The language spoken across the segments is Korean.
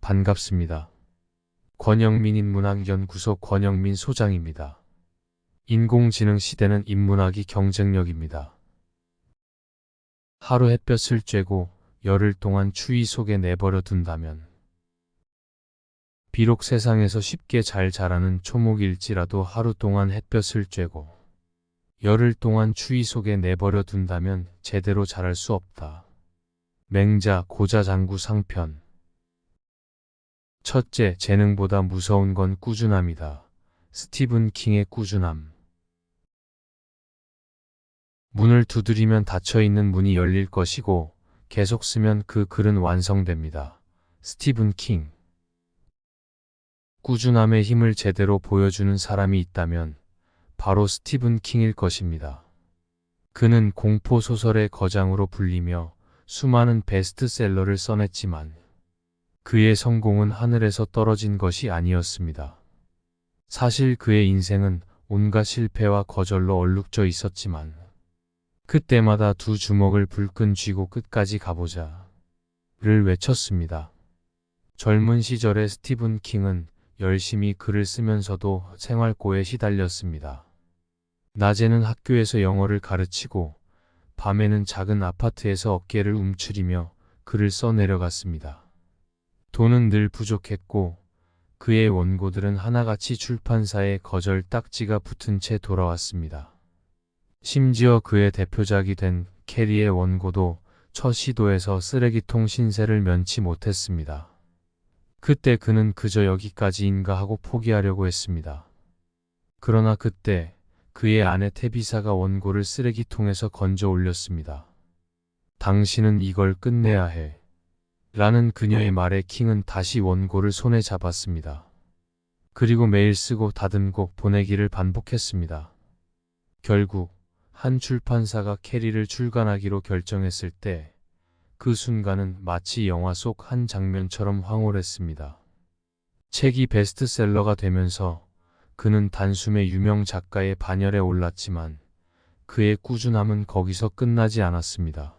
반갑습니다. 권영민 인문학연구소 권영민 소장입니다. 인공지능 시대는 인문학이 경쟁력입니다. 하루 햇볕을 쬐고 열흘 동안 추위 속에 내버려 둔다면 비록 세상에서 쉽게 잘 자라는 초목일지라도 하루 동안 햇볕을 쬐고 열흘 동안 추위 속에 내버려 둔다면 제대로 자랄 수 없다. 맹자 고자장구 상편. 첫째, 재능보다 무서운 건 꾸준함이다. 스티븐 킹의 꾸준함. 문을 두드리면 닫혀있는 문이 열릴 것이고 계속 쓰면 그 글은 완성됩니다. 스티븐 킹. 꾸준함의 힘을 제대로 보여주는 사람이 있다면 바로 스티븐 킹일 것입니다. 그는 공포소설의 거장으로 불리며 수많은 베스트셀러를 써냈지만 그의 성공은 하늘에서 떨어진 것이 아니었습니다. 사실 그의 인생은 온갖 실패와 거절로 얼룩져 있었지만 그때마다 두 주먹을 불끈 쥐고 끝까지 가보자 를 외쳤습니다. 젊은 시절의 스티븐 킹은 열심히 글을 쓰면서도 생활고에 시달렸습니다. 낮에는 학교에서 영어를 가르치고 밤에는 작은 아파트에서 어깨를 움츠리며 글을 써내려갔습니다. 돈은 늘 부족했고 그의 원고들은 하나같이 출판사에 거절 딱지가 붙은 채 돌아왔습니다. 심지어 그의 대표작이 된 캐리의 원고도 첫 시도에서 쓰레기통 신세를 면치 못했습니다. 그때 그는 그저 여기까지인가 하고 포기하려고 했습니다. 그러나 그때 그의 아내 테비사가 원고를 쓰레기통에서 건져 올렸습니다. 당신은 이걸 끝내야 해. 라는 그녀의 말에 킹은 다시 원고를 손에 잡았습니다. 그리고 매일 쓰고 다듬고 보내기를 반복했습니다. 결국 한 출판사가 캐리를 출간하기로 결정했을 때 그 순간은 마치 영화 속 한 장면처럼 황홀했습니다. 책이 베스트셀러가 되면서 그는 단숨에 유명 작가의 반열에 올랐지만 그의 꾸준함은 거기서 끝나지 않았습니다.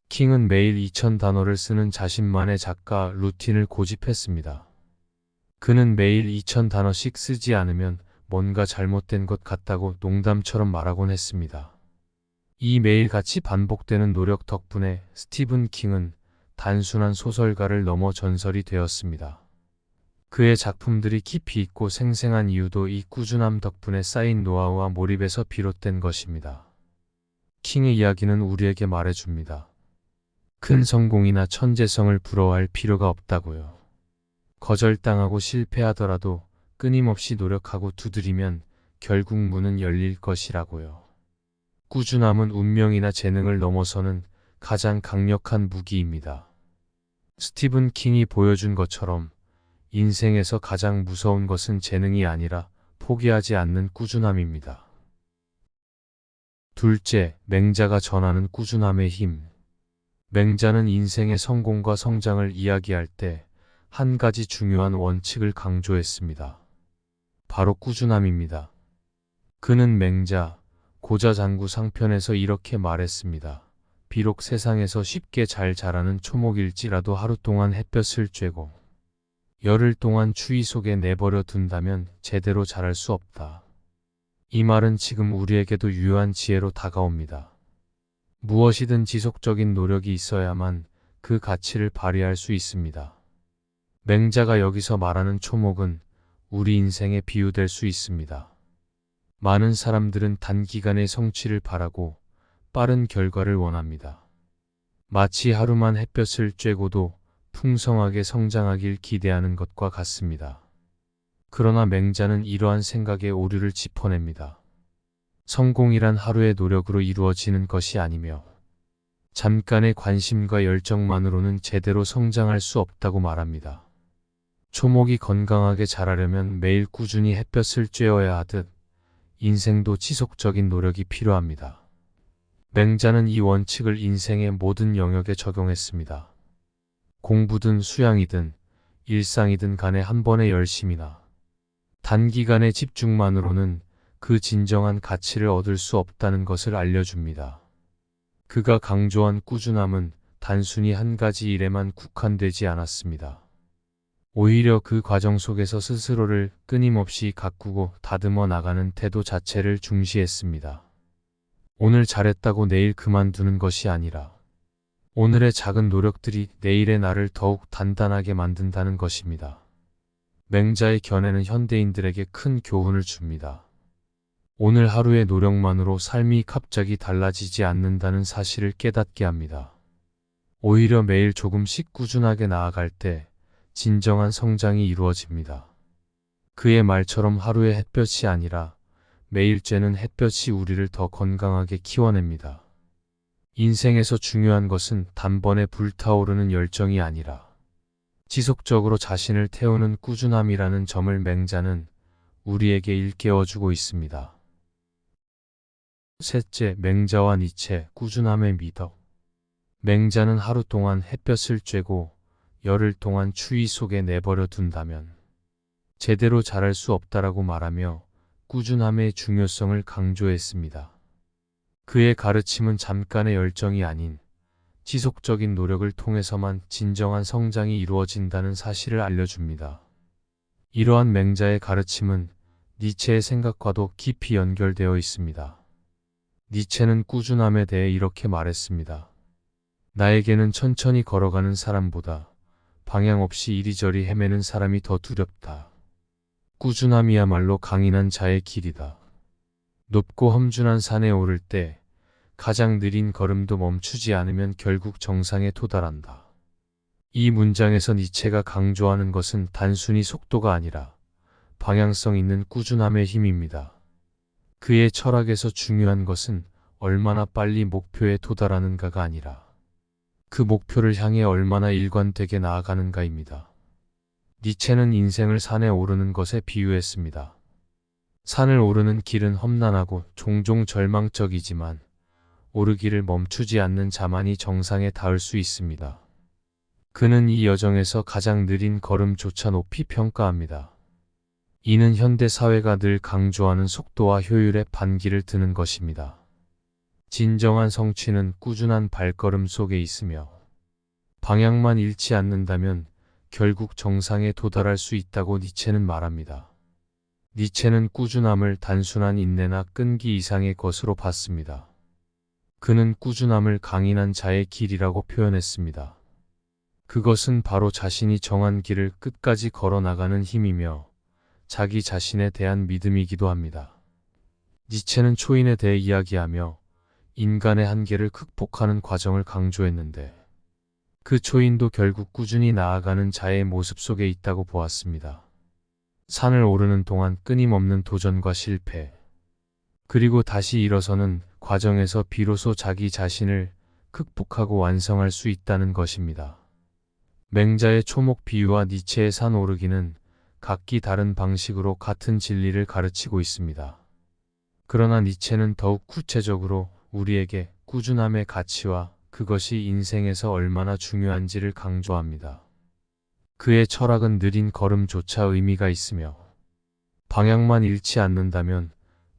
킹은 매일 2000단어를 쓰는 자신만의 작가 루틴을 고집했습니다. 그는 매일 2000단어씩 쓰지 않으면 뭔가 잘못된 것 같다고 농담처럼 말하곤 했습니다. 이 매일같이 반복되는 노력 덕분에 스티븐 킹은 단순한 소설가를 넘어 전설이 되었습니다. 그의 작품들이 깊이 있고 생생한 이유도 이 꾸준함 덕분에 쌓인 노하우와 몰입에서 비롯된 것입니다. 킹의 이야기는 우리에게 말해줍니다. 큰 성공이나 천재성을 부러워할 필요가 없다고요. 거절당하고 실패하더라도 끊임없이 노력하고 두드리면 결국 문은 열릴 것이라고요. 꾸준함은 운명이나 재능을 넘어서는 가장 강력한 무기입니다. 스티븐 킹이 보여준 것처럼 인생에서 가장 무서운 것은 재능이 아니라 포기하지 않는 꾸준함입니다. 둘째, 맹자가 전하는 꾸준함의 힘. 맹자는 인생의 성공과 성장을 이야기할 때 한 가지 중요한 원칙을 강조했습니다. 바로 꾸준함입니다. 그는 맹자 고자장구 상편에서 이렇게 말했습니다. 비록 세상에서 쉽게 잘 자라는 초목일지라도 하루 동안 햇볕을 쬐고 열흘 동안 추위 속에 내버려 둔다면 제대로 자랄 수 없다. 이 말은 지금 우리에게도 유효한 지혜로 다가옵니다. 무엇이든 지속적인 노력이 있어야만 그 가치를 발휘할 수 있습니다. 맹자가 여기서 말하는 초목은 우리 인생에 비유될 수 있습니다. 많은 사람들은 단기간의 성취를 바라고 빠른 결과를 원합니다. 마치 하루만 햇볕을 쬐고도 풍성하게 성장하길 기대하는 것과 같습니다. 그러나 맹자는 이러한 생각의 오류를 짚어냅니다. 성공이란 하루의 노력으로 이루어지는 것이 아니며 잠깐의 관심과 열정만으로는 제대로 성장할 수 없다고 말합니다. 초목이 건강하게 자라려면 매일 꾸준히 햇볕을 쬐어야 하듯 인생도 지속적인 노력이 필요합니다. 맹자는 이 원칙을 인생의 모든 영역에 적용했습니다. 공부든 수양이든 일상이든 간에 한 번의 열심이나 단기간의 집중만으로는 그 진정한 가치를 얻을 수 없다는 것을 알려줍니다. 그가 강조한 꾸준함은 단순히 한 가지 일에만 국한되지 않았습니다. 오히려 그 과정 속에서 스스로를 끊임없이 가꾸고 다듬어 나가는 태도 자체를 중시했습니다. 오늘 잘했다고 내일 그만두는 것이 아니라 오늘의 작은 노력들이 내일의 나를 더욱 단단하게 만든다는 것입니다. 맹자의 견해는 현대인들에게 큰 교훈을 줍니다. 오늘 하루의 노력만으로 삶이 갑자기 달라지지 않는다는 사실을 깨닫게 합니다. 오히려 매일 조금씩 꾸준하게 나아갈 때 진정한 성장이 이루어집니다. 그의 말처럼 하루의 햇볕이 아니라 매일 쬐는 햇볕이 우리를 더 건강하게 키워냅니다. 인생에서 중요한 것은 단번에 불타오르는 열정이 아니라 지속적으로 자신을 태우는 꾸준함이라는 점을 맹자는 우리에게 일깨워주고 있습니다. 셋째, 맹자와 니체, 꾸준함의 미덕. 맹자는 하루 동안 햇볕을 쬐고 열흘 동안 추위 속에 내버려 둔다면 제대로 자랄 수 없다라고 말하며 꾸준함의 중요성을 강조했습니다. 그의 가르침은 잠깐의 열정이 아닌 지속적인 노력을 통해서만 진정한 성장이 이루어진다는 사실을 알려줍니다. 이러한 맹자의 가르침은 니체의 생각과도 깊이 연결되어 있습니다. 니체는 꾸준함에 대해 이렇게 말했습니다. 나에게는 천천히 걸어가는 사람보다 방향 없이 이리저리 헤매는 사람이 더 두렵다. 꾸준함이야말로 강인한 자의 길이다. 높고 험준한 산에 오를 때 가장 느린 걸음도 멈추지 않으면 결국 정상에 도달한다. 이 문장에서 니체가 강조하는 것은 단순히 속도가 아니라 방향성 있는 꾸준함의 힘입니다. 그의 철학에서 중요한 것은 얼마나 빨리 목표에 도달하는가가 아니라 그 목표를 향해 얼마나 일관되게 나아가는가입니다. 니체는 인생을 산에 오르는 것에 비유했습니다. 산을 오르는 길은 험난하고 종종 절망적이지만 오르기를 멈추지 않는 자만이 정상에 닿을 수 있습니다. 그는 이 여정에서 가장 느린 걸음조차 높이 평가합니다. 이는 현대 사회가 늘 강조하는 속도와 효율에 반기를 드는 것입니다. 진정한 성취는 꾸준한 발걸음 속에 있으며 방향만 잃지 않는다면 결국 정상에 도달할 수 있다고 니체는 말합니다. 니체는 꾸준함을 단순한 인내나 끈기 이상의 것으로 봤습니다. 그는 꾸준함을 강인한 자의 길이라고 표현했습니다. 그것은 바로 자신이 정한 길을 끝까지 걸어나가는 힘이며 자기 자신에 대한 믿음이기도 합니다. 니체는 초인에 대해 이야기하며 인간의 한계를 극복하는 과정을 강조했는데 그 초인도 결국 꾸준히 나아가는 자의 모습 속에 있다고 보았습니다. 산을 오르는 동안 끊임없는 도전과 실패, 그리고 다시 일어서는 과정에서 비로소 자기 자신을 극복하고 완성할 수 있다는 것입니다. 맹자의 초목 비유와 니체의 산 오르기는 각기 다른 방식으로 같은 진리를 가르치고 있습니다. 그러나 니체는 더욱 구체적으로 우리에게 꾸준함의 가치와 그것이 인생에서 얼마나 중요한지를 강조합니다. 그의 철학은 느린 걸음조차 의미가 있으며 방향만 잃지 않는다면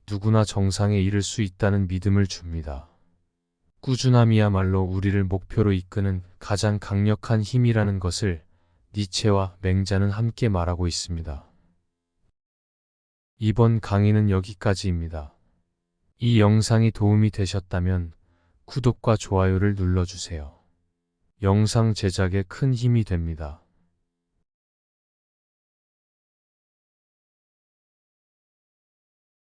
누구나 정상에 이를 수 있다는 믿음을 줍니다. 꾸준함이야말로 우리를 목표로 이끄는 가장 강력한 힘이라는 것을 니체와 맹자는 함께 말하고 있습니다. 이번 강의는 여기까지입니다. 이 영상이 도움이 되셨다면 구독과 좋아요를 눌러주세요. 영상 제작에 큰 힘이 됩니다.